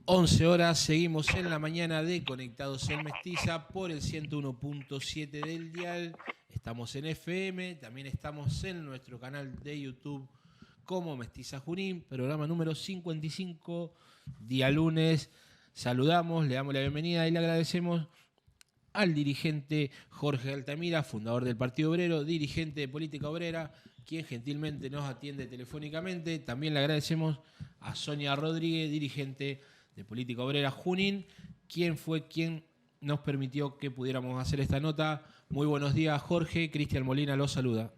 11 horas, seguimos en la mañana de Conectados en Mestiza por el 101.7 del dial. Estamos en FM, también estamos en nuestro canal de YouTube como Mestiza Junín, programa número 55, día lunes. Saludamos, le damos la bienvenida y le agradecemos al dirigente Jorge Altamira, fundador del Partido Obrero, dirigente de Política Obrera, quien gentilmente nos atiende telefónicamente. También le agradecemos a Sonia Rodríguez, dirigente de Política Obrera Junín, quien nos permitió que pudiéramos hacer esta nota. Muy buenos días, Jorge. Cristian Molina los saluda.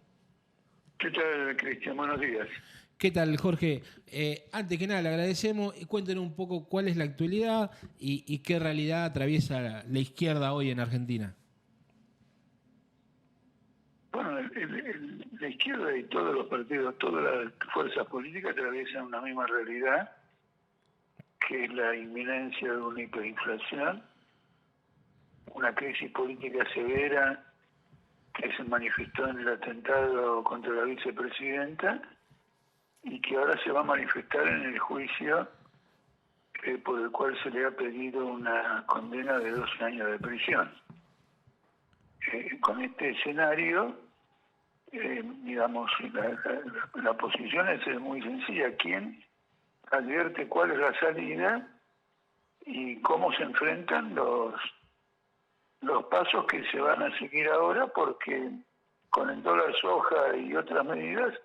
¿Qué tal, Cristian? Buenos días. ¿Qué tal, Jorge? Antes que nada, le agradecemos y cuéntenos un poco cuál es la actualidad y qué realidad atraviesa la izquierda hoy en Argentina. Bueno, la izquierda y todos los partidos, todas las fuerzas políticas atraviesan una misma realidad, que es la inminencia de una hiperinflación, una crisis política severa que se manifestó en el atentado contra la vicepresidenta y que ahora se va a manifestar en el juicio por el cual se le ha pedido una condena de 12 años de prisión. Con este escenario, digamos, la posición es muy sencilla. ¿Quién advierte cuál es la salida y cómo se enfrentan los pasos que se van a seguir ahora? Porque con el dólar soja y otras medidas,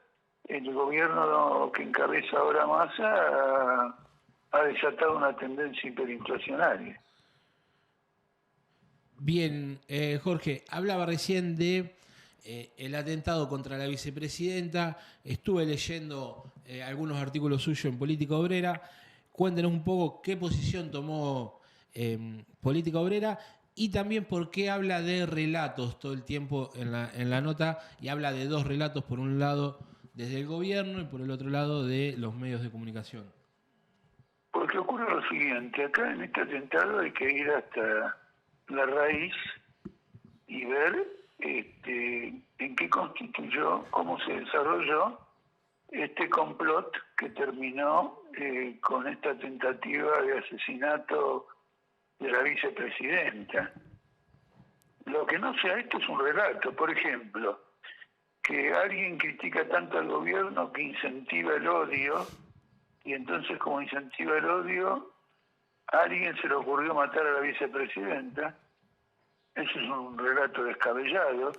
el gobierno que encabeza ahora Massa ha desatado una tendencia hiperinflacionaria. Bien, Jorge, hablaba recién de el atentado contra la vicepresidenta. Estuve leyendo algunos artículos suyos en Política Obrera. Cuéntenos un poco qué posición tomó Política Obrera y también por qué habla de relatos todo el tiempo en la nota y habla de dos relatos, por un lado desde el gobierno y por el otro lado de los medios de comunicación. Porque ocurre lo siguiente: acá en este atentado hay que ir hasta la raíz y ver en qué constituyó, cómo se desarrolló este complot que terminó con esta tentativa de asesinato de la vicepresidenta. Lo que no sea esto es un relato. Por ejemplo, que alguien critica tanto al gobierno que incentiva el odio, y entonces, como incentiva el odio, a alguien se le ocurrió matar a la vicepresidenta. Eso es un relato descabellado.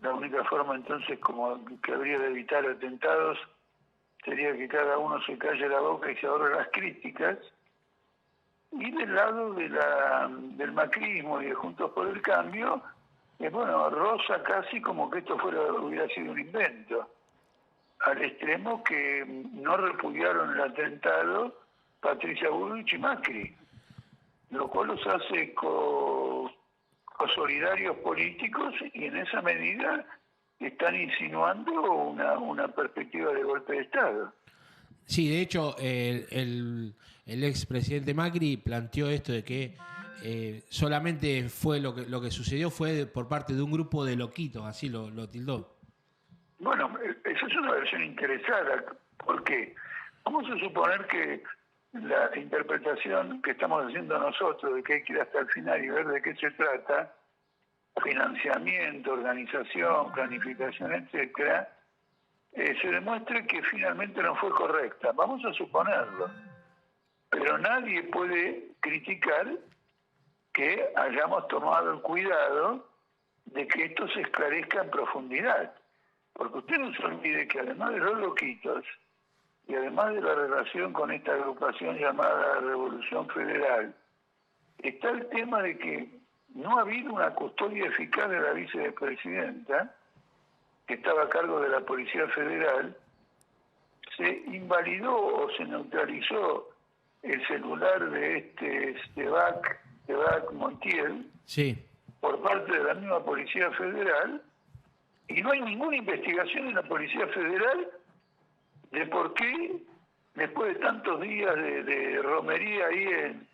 La única forma entonces como que habría de evitar atentados sería que cada uno se calle la boca y se ahorre las críticas. Y del lado del macrismo y de Juntos por el Cambio, bueno, rosa casi como que esto hubiera sido un invento, al extremo que no repudiaron el atentado Patricia Bullrich y Macri, lo cual los hace solidarios políticos, y en esa medida están insinuando una perspectiva de golpe de Estado. Sí, de hecho, el expresidente Macri planteó esto de que solamente fue lo que sucedió fue por parte de un grupo de loquitos, así lo tildó. Bueno, esa es una versión interesada. ¿Por qué? Vamos a suponer que la interpretación que estamos haciendo nosotros, de que hay que ir hasta el final y ver de qué se trata, financiamiento, organización, planificación, etcétera, se demuestre que finalmente no fue correcta. Vamos a suponerlo. Pero nadie puede criticar que hayamos tomado el cuidado de que esto se esclarezca en profundidad. Porque usted no se olvide que además de los loquitos y además de la relación con esta agrupación llamada Revolución Federal, está el tema de que no ha habido una custodia eficaz de la vicepresidenta, que estaba a cargo de la Policía Federal. Se invalidó o se neutralizó el celular de Estebac Montiel, Sí. por parte de la misma Policía Federal, y no hay ninguna investigación en la Policía Federal de por qué, después de tantos días de romería ahí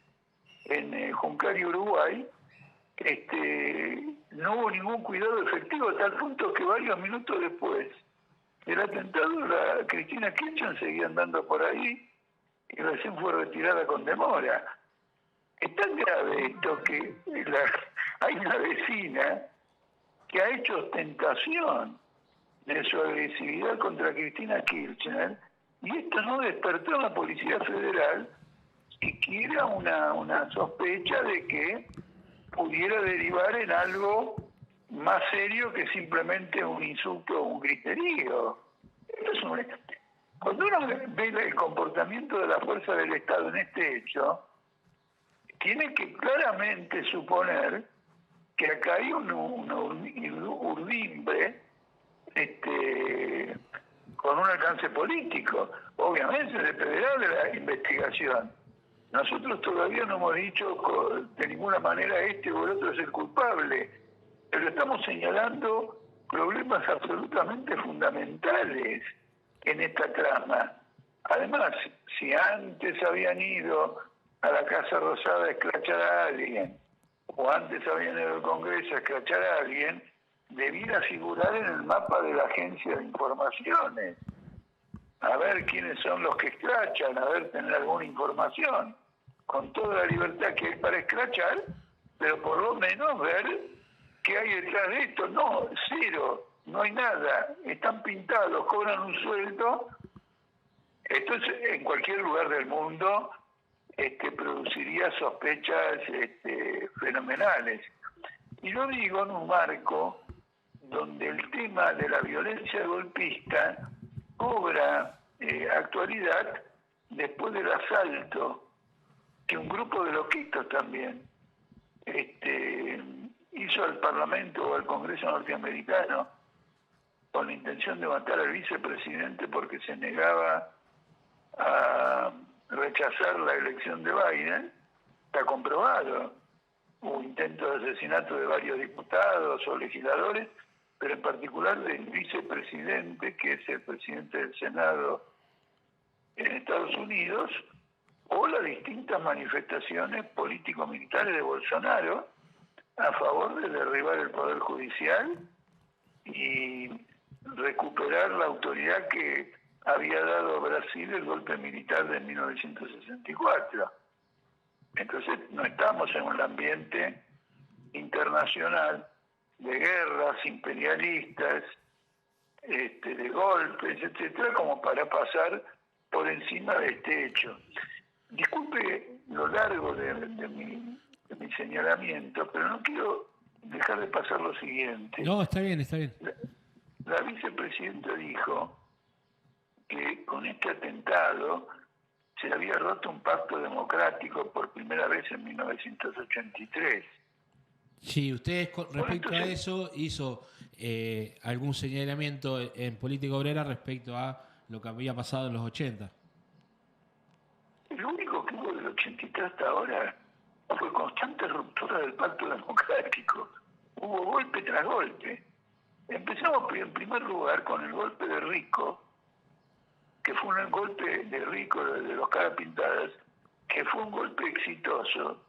en Juncario, Uruguay, no hubo ningún cuidado efectivo, a tal punto que varios minutos después del atentado, la Cristina Kirchner seguía andando por ahí y recién fue retirada con demora. Es tan grave esto que hay una vecina que ha hecho ostentación de su agresividad contra Cristina Kirchner, y esto no despertó a la Policía Federal siquiera una sospecha de que pudiera derivar en algo más serio que simplemente un insulto o un griterío. Cuando uno ve el comportamiento de la fuerza del Estado en este hecho, tiene que claramente suponer que acá hay una urdimbre con un alcance político. Obviamente dependerá de la investigación. Nosotros todavía no hemos dicho de ninguna manera este o el otro es el culpable, pero estamos señalando problemas absolutamente fundamentales en esta trama. Además, si antes habían ido a la Casa Rosada a escrachar a alguien, o antes habían ido al Congreso a escrachar a alguien, debiera figurar en el mapa de la Agencia de Informaciones. A ver quiénes son los que escrachan, a ver tener alguna información, con toda la libertad que hay para escrachar, pero por lo menos ver qué hay detrás de esto. No, cero, no hay nada, están pintados, cobran un sueldo. Esto es, en cualquier lugar del mundo produciría sospechas fenomenales. Y lo digo en un marco donde el tema de la violencia golpista cobra actualidad después del asalto que un grupo de loquitos también hizo al Parlamento o al Congreso norteamericano con la intención de matar al vicepresidente porque se negaba a rechazar la elección de Biden. Está comprobado. Hubo intento de asesinato de varios diputados o legisladores, pero en particular del vicepresidente, que es el presidente del Senado en Estados Unidos, o las distintas manifestaciones político-militares de Bolsonaro a favor de derribar el Poder Judicial y recuperar la autoridad que había dado a Brasil el golpe militar de 1964. Entonces no estamos en un ambiente internacional de guerras imperialistas, de golpes, etcétera, como para pasar por encima de este hecho. Disculpe lo largo de mi señalamiento, pero no quiero dejar de pasar lo siguiente. No, está bien, está bien. La vicepresidenta dijo que con este atentado se había roto un pacto democrático por primera vez en 1983. Sí, usted respecto a eso hizo algún señalamiento en política obrera respecto a lo que había pasado en los 80. Lo único que hubo del 83 hasta ahora fue constante ruptura del pacto democrático. Hubo golpe tras golpe. Empezamos en primer lugar con el golpe de Rico, que fue un golpe de Rico, de los caras pintadas, que fue un golpe exitoso,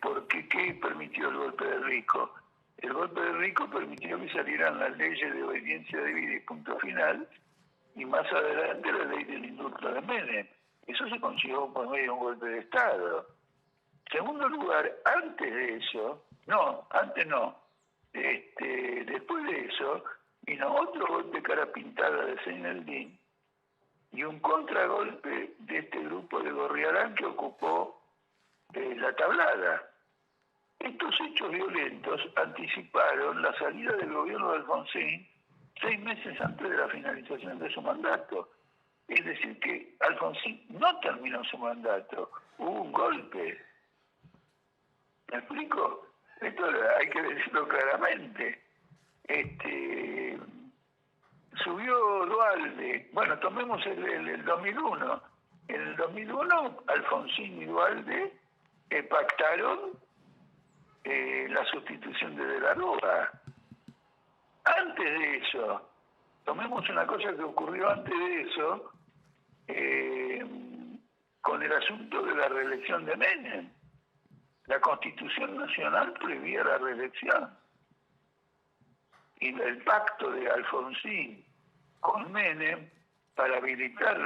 porque ¿qué permitió el golpe de Rico? El golpe de Rico permitió que salieran las leyes de obediencia debida y punto final, y más adelante la ley del indulto de Menem. Eso se consiguió por medio de un golpe de Estado. Segundo lugar, antes de eso, después de eso, vino otro golpe cara pintada de Seineldin y un contragolpe de este grupo de Gorriarán que ocupó la Tablada. Estos hechos violentos anticiparon la salida del gobierno de Alfonsín 6 meses antes de la finalización de su mandato. Es decir, que Alfonsín no terminó su mandato, hubo un golpe. ¿Me explico? Esto hay que decirlo claramente. Subió Duhalde. Bueno, tomemos el 2001. En el 2001, Alfonsín y Duhalde pactaron la sustitución de la Rúa. Antes de eso, tomemos una cosa que ocurrió antes de eso, con el asunto de la reelección de Menem. La Constitución Nacional prohibía la reelección. Y el pacto de Alfonsín con Menem para habilitar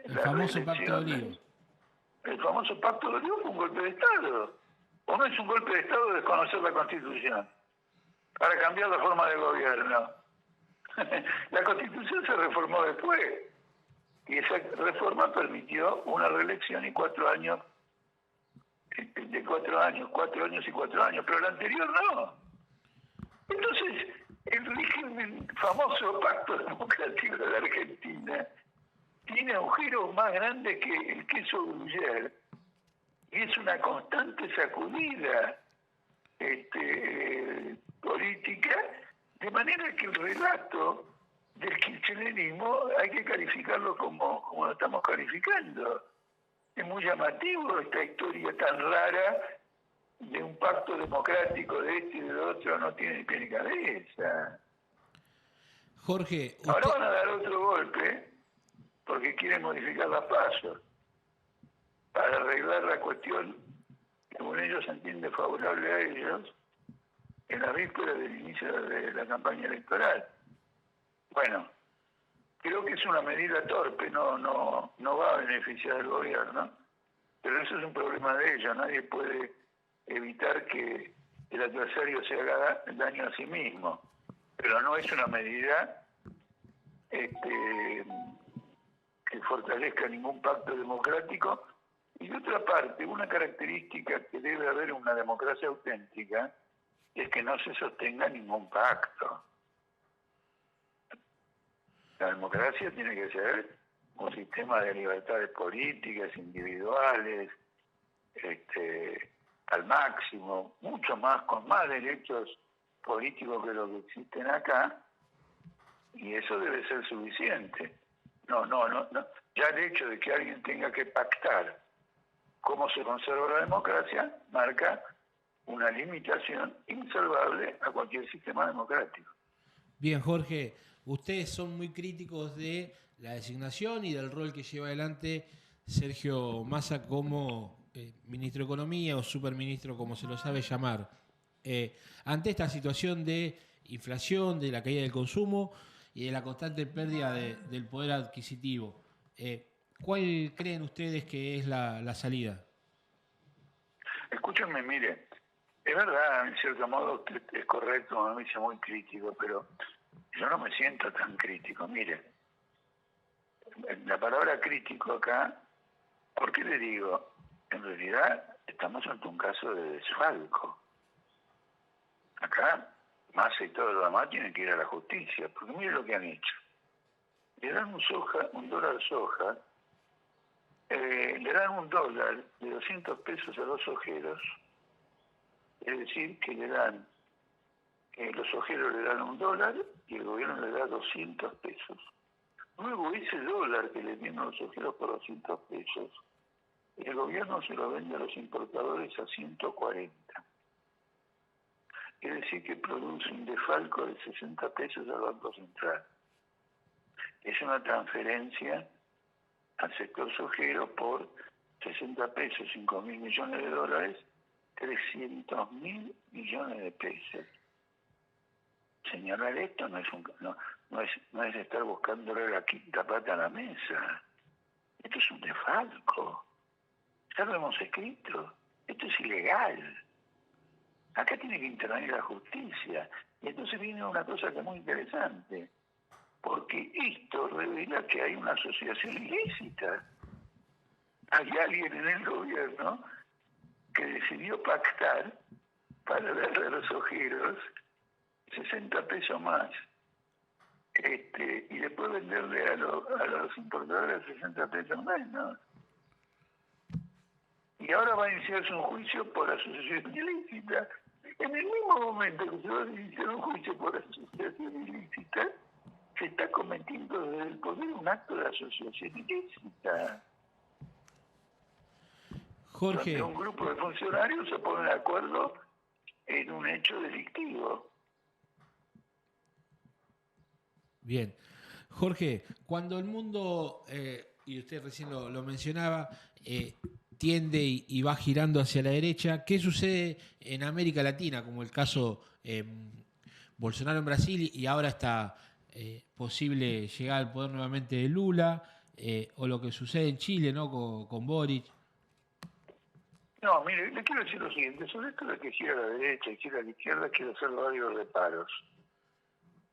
El la famoso Pacto de reelección. Olivos. El famoso Pacto de Olivos fue un golpe de Estado. ¿O no es un golpe de Estado desconocer la Constitución para cambiar la forma de gobierno? La Constitución se reformó después y esa reforma permitió una reelección y 4 años, de 4 años, 4 años y 4 años, pero la anterior no. Entonces, el régimen famoso Pacto Democrático de la Argentina tiene agujeros más grandes que el queso Gruyère y es una constante sacudida política, de manera que el relato del kirchnerismo hay que calificarlo como lo estamos calificando. Es muy llamativo esta historia tan rara de un pacto democrático de este y del otro, no tiene ni pie ni cabeza. Jorge, Ahora van a dar otro golpe porque quieren modificar las pasos para arreglar la cuestión que según ellos se entiende favorable a ellos en la víspera del inicio de la campaña electoral. Bueno, creo que es una medida torpe, no va a beneficiar al gobierno, pero eso es un problema de ellos. Nadie puede evitar que el adversario se haga daño a sí mismo, pero no es una medida que fortalezca ningún pacto democrático. Y de otra parte, una característica que debe haber en una democracia auténtica es que no se sostenga ningún pacto. La democracia tiene que ser un sistema de libertades políticas, individuales, al máximo, mucho más, con más derechos políticos que los que existen acá, y eso debe ser suficiente. No. Ya el hecho de que alguien tenga que pactar cómo se conserva la democracia marca una limitación insalvable a cualquier sistema democrático. Bien, Jorge, ustedes son muy críticos de la designación y del rol que lleva adelante Sergio Massa como ministro de Economía o superministro, como se lo sabe llamar. Ante esta situación de inflación, de la caída del consumo y de la constante pérdida del poder adquisitivo, ¿cuál creen ustedes que es la salida? Escúchenme, mire, es verdad, en cierto modo usted es correcto, me dice muy crítico, pero yo no me siento tan crítico. Mire, la palabra crítico acá, ¿por qué le digo? En realidad estamos ante un caso de desfalco. Acá, Massa y todo lo demás tienen que ir a la justicia, porque mire lo que han hecho. Le dan un dólar soja, le dan un dólar de 200 pesos a los ojeros, es decir, que le dan, los ojeros le dan un dólar y el gobierno le da 200 pesos. Luego ese dólar que le vienen los ojeros por 200 pesos, el gobierno se lo vende a los importadores a 140. Es decir, que produce un desfalco de 60 pesos al Banco Central. Es una transferencia al sector sojero por 60 pesos, 5.000 millones de dólares, 300.000 millones de pesos. Señalar esto no es estar buscándole la quinta pata a la mesa. Esto es un desfalco. Ya lo hemos escrito. Esto es ilegal. Acá tiene que intervenir la justicia. Y entonces viene una cosa que es muy interesante, porque esto revela que hay una asociación ilícita. Hay alguien en el gobierno que decidió pactar para darle a los ojeros 60 pesos más y después venderle a los importadores 60 pesos menos. Y ahora va a iniciarse un juicio por asociación ilícita. En el mismo momento que se va a iniciar un juicio por asociación ilícita, se está cometiendo desde el poder un acto de asociación ilícita. Jorge, donde un grupo de funcionarios se pone de acuerdo en un hecho delictivo. bien. Jorge, cuando el mundo, y usted recién lo mencionaba, tiende y va girando hacia la derecha, ¿qué sucede en América Latina? Como el caso Bolsonaro en Brasil y ahora está posible llegar al poder nuevamente de Lula. o lo que sucede en Chile, ¿no? Con Boric. No, mire, le quiero decir lo siguiente, sobre esto de que gira a la derecha y gira a la izquierda, quiero hacer varios reparos.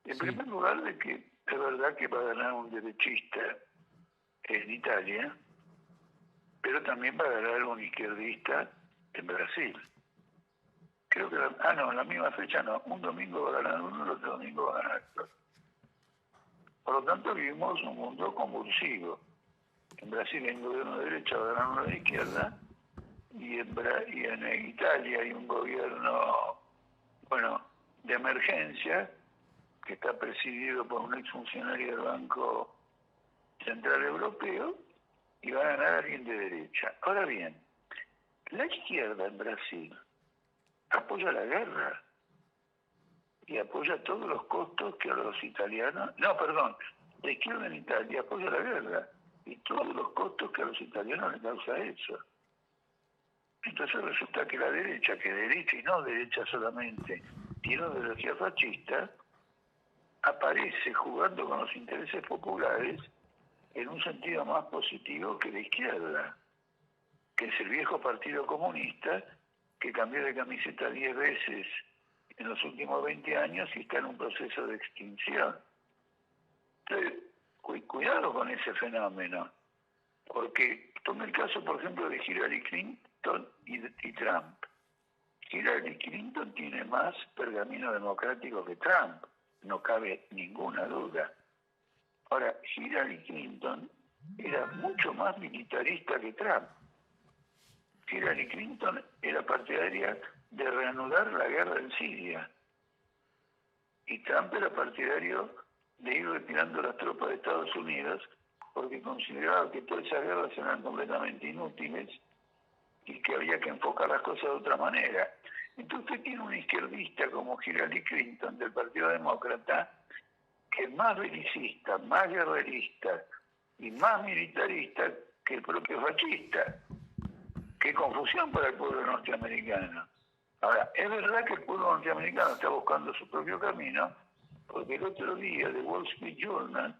En Sí, primer lugar, de que es verdad que va a ganar un derechista en Italia, pero también va a ganar un izquierdista en Brasil. Creo que, en la misma fecha no, un domingo va a ganar uno, el otro domingo va a ganar otro. Por lo tanto, vivimos un mundo convulsivo. En Brasil hay un gobierno de derecha, va a ganar uno de izquierda, y en Italia hay un gobierno, bueno, de emergencia, que está presidido por un exfuncionario del Banco Central Europeo, y va a ganar alguien de derecha. Ahora bien, la izquierda en Brasil apoya la guerra y apoya todos los costos que a los italianos... No, perdón, la izquierda en Italia apoya la guerra y todos los costos que a los italianos les causa eso. Entonces resulta que la derecha, que derecha y no derecha solamente, tiene una ideología fascista, aparece jugando con los intereses populares en un sentido más positivo que la izquierda, que es el viejo Partido Comunista, que cambió de camiseta 10 veces en los últimos 20 años y está en un proceso de extinción. Entonces, cuidado con ese fenómeno, porque tome el caso, por ejemplo, de Hillary Clinton y Trump. Hillary Clinton tiene más pergamino democrático que Trump, no cabe ninguna duda. Ahora, Hillary Clinton era mucho más militarista que Trump. Hillary Clinton era partidaria de reanudar la guerra en Siria. Y Trump era partidario de ir retirando las tropas de Estados Unidos porque consideraba que todas esas guerras eran completamente inútiles y que había que enfocar las cosas de otra manera. Entonces usted tiene un izquierdista como Hillary Clinton del Partido Demócrata que es más belicista, más guerrerista y más militarista que el propio fascista. Qué confusión para el pueblo norteamericano. Ahora, es verdad que el pueblo norteamericano está buscando su propio camino, porque el otro día The Wall Street Journal,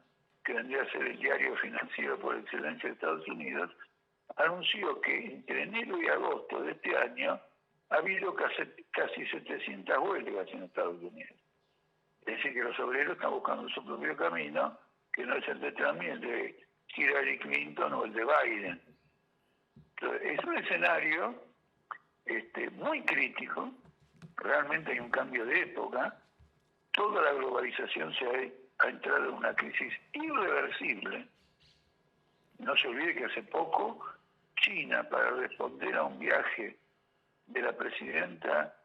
que vendría a ser el diario financiero por excelencia de Estados Unidos, anunció que entre enero y agosto de este año ha habido casi 700 huelgas en Estados Unidos. Es decir, que los obreros están buscando su propio camino, que no es el de Trump, el de Hillary Clinton o el de Biden. Entonces, es un escenario muy crítico, realmente hay un cambio de época, toda la globalización ha entrado en una crisis irreversible. No se olvide que hace poco China, para responder a un viaje de la presidenta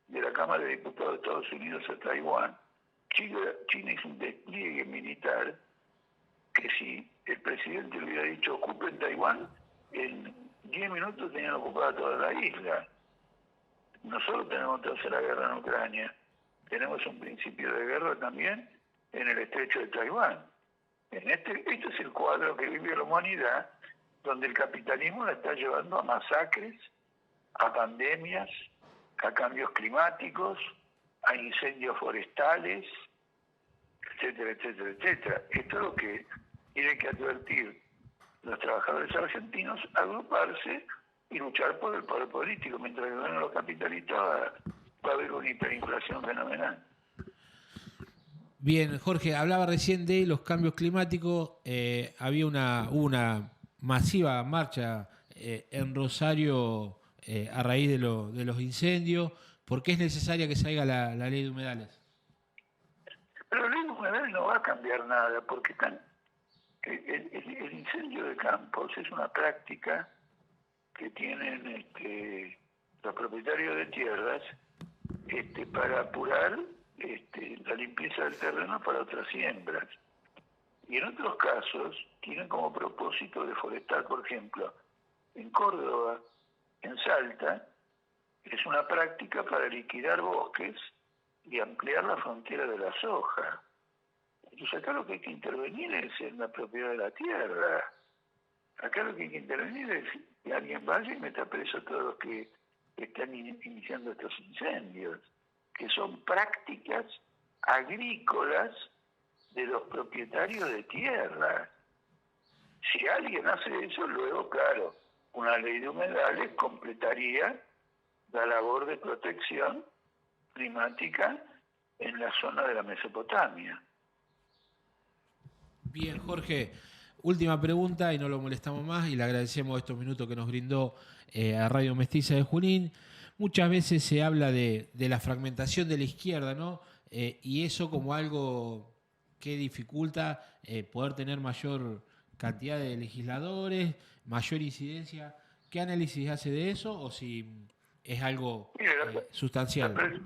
de la Cámara de Diputados de Estados Unidos a Taiwán, China hizo un despliegue militar que si el presidente le hubiera dicho ocupen Taiwán, en 10 minutos tenían ocupada toda la isla. Nosotros tenemos tercera guerra en Ucrania, tenemos un principio de guerra también en el estrecho de Taiwán. Este es el cuadro que vive la humanidad, donde el capitalismo la está llevando a masacres, a pandemias, a cambios climáticos, a incendios forestales, etcétera, etcétera, etcétera. Esto es lo que tienen que advertir los trabajadores argentinos, agruparse y luchar por el poder político. Mientras que ganen los capitalistas va a haber una hiperinflación fenomenal. Bien, Jorge, hablaba recién de los cambios climáticos. Había una masiva marcha en Rosario a raíz de los incendios. ¿Por qué es necesaria que salga la ley de humedales? Pero la ley de humedales no va a cambiar nada, porque el incendio de campos es una práctica que tienen los propietarios de tierras para apurar la limpieza del terreno para otras siembras. Y en otros casos tienen como propósito deforestar, por ejemplo, en Córdoba, en Salta, es una práctica para liquidar bosques y ampliar la frontera de la soja. Entonces acá lo que hay que intervenir es en la propiedad de la tierra. Acá lo que hay que intervenir es que alguien vaya y meta preso a todos los que están iniciando estos incendios, que son prácticas agrícolas de los propietarios de tierra. Si alguien hace eso, luego, claro, una ley de humedales completaría la labor de protección climática en la zona de la Mesopotamia. Bien, Jorge, última pregunta y no lo molestamos más y le agradecemos estos minutos que nos brindó a Radio Mestiza de Junín. Muchas veces se habla de la fragmentación de la izquierda, ¿no? Y eso como algo que dificulta poder tener mayor cantidad de legisladores, mayor incidencia. ¿Qué análisis hace de eso o si es algo Mire, la, sustancial? pre-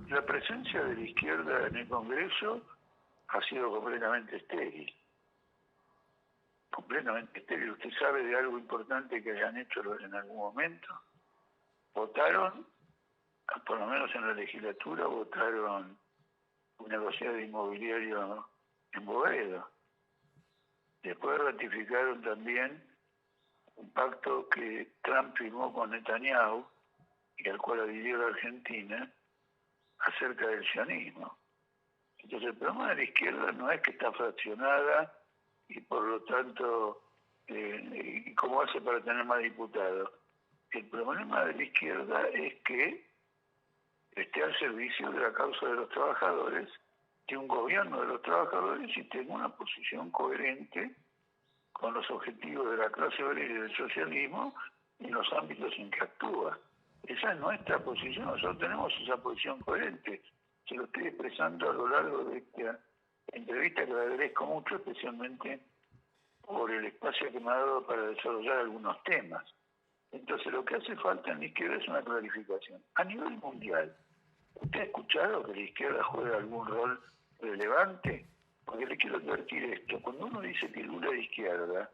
la presencia de la izquierda en el Congreso ha sido completamente estéril. Completamente estéril. ¿Usted sabe de algo importante que hayan hecho en algún momento? Votaron, por lo menos en la legislatura, votaron un negociado inmobiliario en Boedo. Después ratificaron también un pacto que Trump firmó con Netanyahu y al cual adhirió la Argentina acerca del sionismo. Entonces el problema de la izquierda no es que está fraccionada y por lo tanto, ¿cómo hace para tener más diputados? El problema de la izquierda es que esté al servicio de la causa de los trabajadores, de un gobierno de los trabajadores y tenga una posición coherente con los objetivos de la clase obrera y del socialismo en los ámbitos en que actúa. Esa es nuestra posición, nosotros tenemos esa posición coherente. Se lo estoy expresando a lo largo de esta entrevista que le agradezco mucho, especialmente por el espacio que me ha dado para desarrollar algunos temas. Entonces lo que hace falta en la izquierda es una clarificación. A nivel mundial, ¿usted ha escuchado que la izquierda juega algún rol relevante? Porque le quiero advertir esto. Cuando uno dice que Lula de izquierda,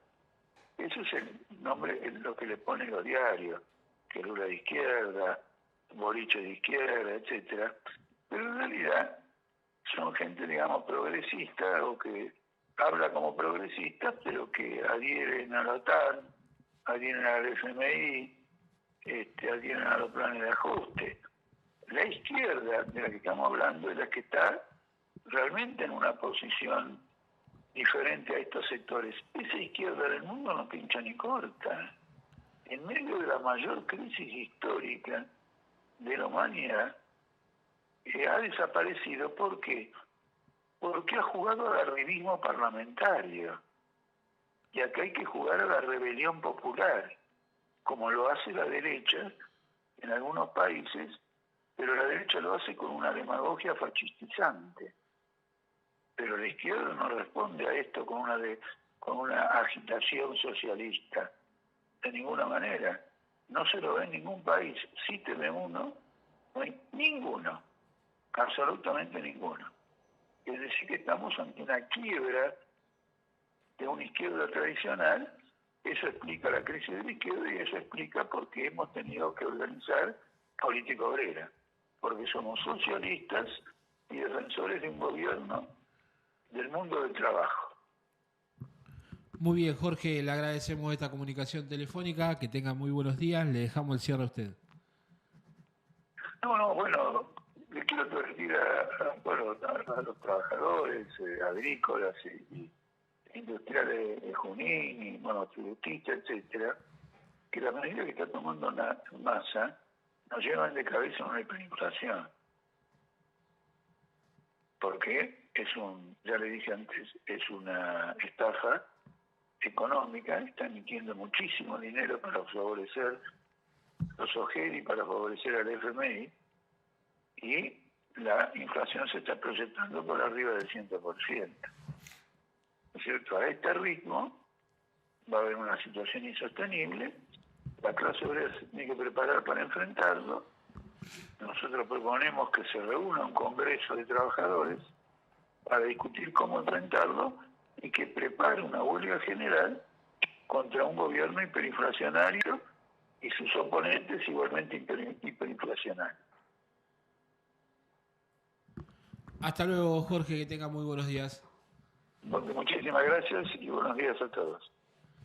eso es el nombre, es lo que le ponen los diarios, que Lula de izquierda, Boricho de izquierda, etcétera. Pero en realidad son gente, digamos, progresista o que habla como progresista, pero que adhieren a la OTAN, adhieren al FMI, adhieren a los planes de ajuste. La izquierda de la que estamos hablando es la que está realmente en una posición diferente a estos sectores. Esa izquierda del mundo no pincha ni corta. En medio de la mayor crisis histórica de la humanidad, ha desaparecido. ¿Por qué? Porque ha jugado al arribismo parlamentario. Y acá hay que jugar a la rebelión popular, como lo hace la derecha en algunos países, pero la derecha lo hace con una demagogia fascistizante. Pero la izquierda no responde a esto con una agitación socialista, de ninguna manera. No se lo ve en ningún país. Cíteme uno, no hay ninguno, absolutamente ninguno. Es decir, que estamos ante una quiebra de una izquierda tradicional. Eso explica la crisis de la izquierda y eso explica por qué hemos tenido que organizar política obrera, porque somos socialistas y defensores de un gobierno del mundo del trabajo. Muy bien, Jorge, le agradecemos esta comunicación telefónica, que tenga muy buenos días, le dejamos el cierre a usted. No, bueno, le quiero advertir a los trabajadores agrícolas y industriales de Junín y monotributistas, etcétera, que la medida que está tomando Massa nos llevan de cabeza a una hiperinflación. Porque ya le dije antes, es una estafa económica, está emitiendo muchísimo dinero para favorecer los OGERI, para favorecer al FMI, y la inflación se está proyectando por arriba del 100%. ¿No es cierto? A este ritmo va a haber una situación insostenible, la clase obrera se tiene que preparar para enfrentarlo. Nosotros proponemos que se reúna un congreso de trabajadores para discutir cómo enfrentarlo y que prepare una huelga general contra un gobierno hiperinflacionario y sus oponentes igualmente hiperinflacionarios. Hasta luego, Jorge, que tenga muy buenos días. Muchísimas gracias y buenos días a todos.